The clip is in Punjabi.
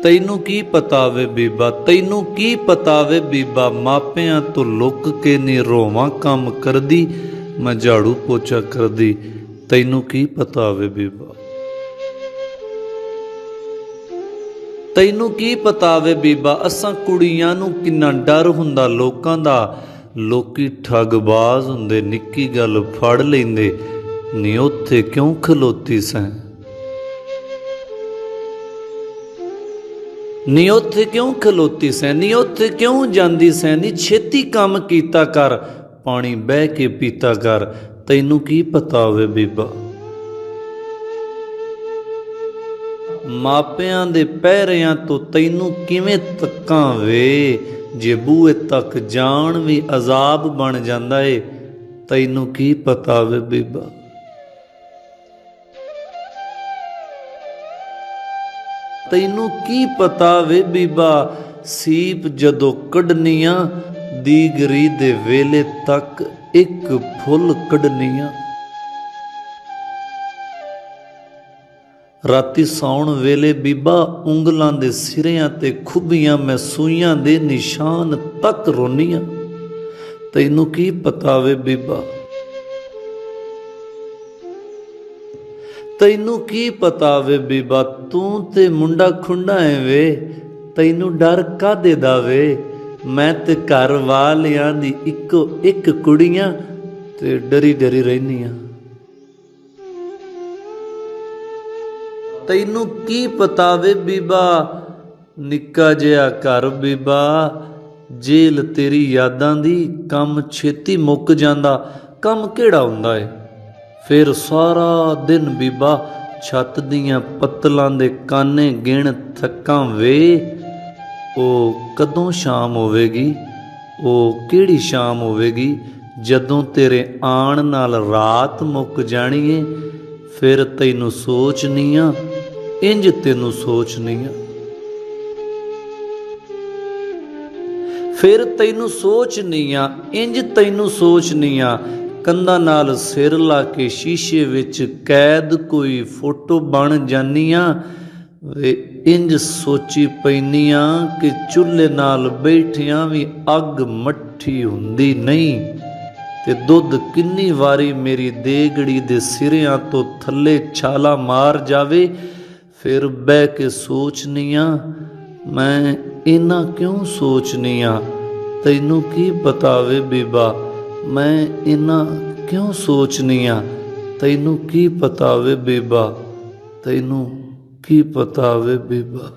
ਤੈਨੂੰ ਕੀ ਪਤਾ ਵੇ ਬੀਬਾ, ਤੈਨੂੰ ਕੀ ਪਤਾ ਵੇ ਬੀਬਾ, ਮਾਪਿਆਂ ਤੋਂ ਲੁੱਕ ਕੇ ਨੀ ਰੋਵਾਂ ਕੰਮ ਕਰਦੀ, ਮੈਂ ਝਾੜੂ ਪੋਚਾ ਕਰਦੀ, ਤੈਨੂੰ ਕੀ ਪਤਾ ਵੇ ਬੀਬਾ। ਤੈਨੂੰ ਕੀ ਪਤਾ ਵੇ ਬੀਬਾ, ਅਸਾਂ ਕੁੜੀਆਂ ਨੂੰ ਕਿੰਨਾ ਡਰ ਹੁੰਦਾ ਲੋਕਾਂ ਦਾ, ਲੋਕੀ ਠੱਗਬਾਜ਼ ਹੁੰਦੇ, ਨਿੱਕੀ ਗੱਲ ਫੜ ਲੈਂਦੇ, ਨੀ ਉੱਥੇ ਕਿਉਂ ਖਲੋਤੀ ਸੈਂ, ਨੀ ਉੱਥੇ ਕਿਉਂ ਖਲੋਤੀ ਸੈਂ, ਨੀ ਉੱਥੇ ਕਿਉਂ ਜਾਂਦੀ ਸੈਂ, ਨੀ ਛੇਤੀ ਕੰਮ ਕੀਤਾ ਕਰ, ਪਾਣੀ ਬਹਿ ਕੇ ਪੀਤਾ ਕਰ, ਤੈਨੂੰ ਕੀ ਪਤਾ ਵੇ ਬੀਬਾ। ਮਾਪਿਆਂ ਦੇ ਪਹਿਰਿਆਂ ਤੋਂ ਤੈਨੂੰ ਕਿਵੇਂ ਤੱਕਾਂ ਵੇ, ਜੇ ਬੂਹੇ ਤੱਕ ਜਾਣ ਵੀ ਅਜ਼ਾਬ ਬਣ ਜਾਂਦਾ ਏ, ਤੈਨੂੰ ਕੀ ਪਤਾ ਵੇ ਬੀਬਾ। ਤੈਨੂੰ ਕੀ ਪਤਾ ਵੇ ਬੀਬਾ, ਸੀਪ ਜਦੋਂ ਕੱਢਨੀਆਂ, ਦੀਗਰੀ ਦੇ ਵੇਲੇ ਤੱਕ ਇੱਕ ਫੁੱਲ ਕੱਢਨੀਆਂ, ਰਾਤੀ ਸੌਣ ਵੇਲੇ ਬੀਬਾ ਉਂਗਲਾਂ ਦੇ ਸਿਰਿਆਂ ਤੇ ਖੁੱਬੀਆਂ ਮੈਂ ਸੂਈਆਂ ਦੇ ਨਿਸ਼ਾਨ ਤੱਕ ਰੋਨੀਆਂ, ਤੈਨੂੰ ਕੀ ਪਤਾ ਵੇ ਬੀਬਾ। ਤੈਨੂੰ ਕੀ ਪਤਾ ਵੇ ਬੀਬਾ, ਤੂੰ ਤੇ ਮੁੰਡਾ ਖੁੰਡਾ ਏ ਵੇ, ਤੈਨੂੰ ਡਰ ਕਾਹਦੇ ਦਾ ਵੇ, ਮੈਂ ਤੇ ਘਰ ਵਾਲਿਆਂ ਦੀ ਇੱਕੋ ਇੱਕ ਕੁੜੀਆਂ, ਤੇ ਡਰੀ ਡਰੀ ਰਹਿਨੀਆਂ। ਤੈਨੂੰ ਕੀ ਪਤਾ ਵੇ ਬੀਬਾ, ਨਿੱਕਾ ਜਿਹਾ ਘਰ ਬੀਬਾ, ਜੇਲ੍ਹ ਤੇਰੀ ਯਾਦਾਂ ਦੀ, ਕੰਮ ਛੇਤੀ ਮੁੱਕ ਜਾਂਦਾ, ਕੰਮ ਕਿਹੜਾ ਹੁੰਦਾ ਏ, ਫਿਰ ਸਾਰਾ ਦਿਨ ਬੀਬਾ ਛੱਤ ਦੀਆਂ ਪੱਤਲਾਂ ਦੇ ਕਾਨੇ ਗਿਣ ਥੱਕਾਂ ਵੇ, ਉਹ ਕਦੋਂ ਸ਼ਾਮ ਹੋਵੇਗੀ, ਉਹ ਕਿਹੜੀ ਸ਼ਾਮ ਹੋਵੇਗੀ, ਜਦੋਂ ਤੇਰੇ ਆਉਣ ਨਾਲ ਰਾਤ ਮੁੱਕ ਜਾਣੀ ਏ, ਫਿਰ ਤੈਨੂੰ ਸੋਚਨੀ ਆ, ਇੰਜ ਤੈਨੂੰ ਸੋਚਨੀ ਆ, ਫਿਰ ਤੈਨੂੰ ਸੋਚਨੀ ਆ, ਇੰਜ ਤੈਨੂੰ ਸੋਚਨੀ ਆ, ਕੰਧਾਂ ਨਾਲ ਸਿਰ ਲਾ ਕੇ ਸ਼ੀਸ਼ੇ ਵਿੱਚ ਕੈਦ ਕੋਈ ਫੋਟੋ ਬਣ ਜਾਨੀਆਂ ਵੇ, ਇੰਜ ਸੋਚੀ ਪੈਨੀਆਂ ਕਿ ਚੁੱਲ੍ਹੇ ਨਾਲ ਬੈਠਿਆਂ ਵੀ ਅੱਗ ਮੱਠੀ ਹੁੰਦੀ ਨਹੀਂ, ਤੇ ਦੁੱਧ ਕਿੰਨੀ ਵਾਰੀ ਮੇਰੀ ਦੇਗੜੀ ਦੇ ਸਿਰਿਆਂ ਤੋਂ ਥੱਲੇ ਛਾਲਾ ਮਾਰ ਜਾਵੇ, ਫਿਰ ਬਹਿ ਕੇ ਸੋਚਨੀ ਆ, ਮੈਂ ਇੰਨਾ ਕਿਉਂ ਸੋਚਨੀ ਆ, ਤੈਨੂੰ ਕੀ ਪਤਾ ਵੇ ਬੀਬਾ, ਮੈਂ ਇੰਨਾ ਕਿਉਂ ਸੋਚਨੀ ਆ, ਤੈਨੂੰ ਕੀ ਪਤਾ ਵੇ ਬੀਬਾ, ਤੈਨੂੰ ਕੀ ਪਤਾ ਵੇ ਬੀਬਾ।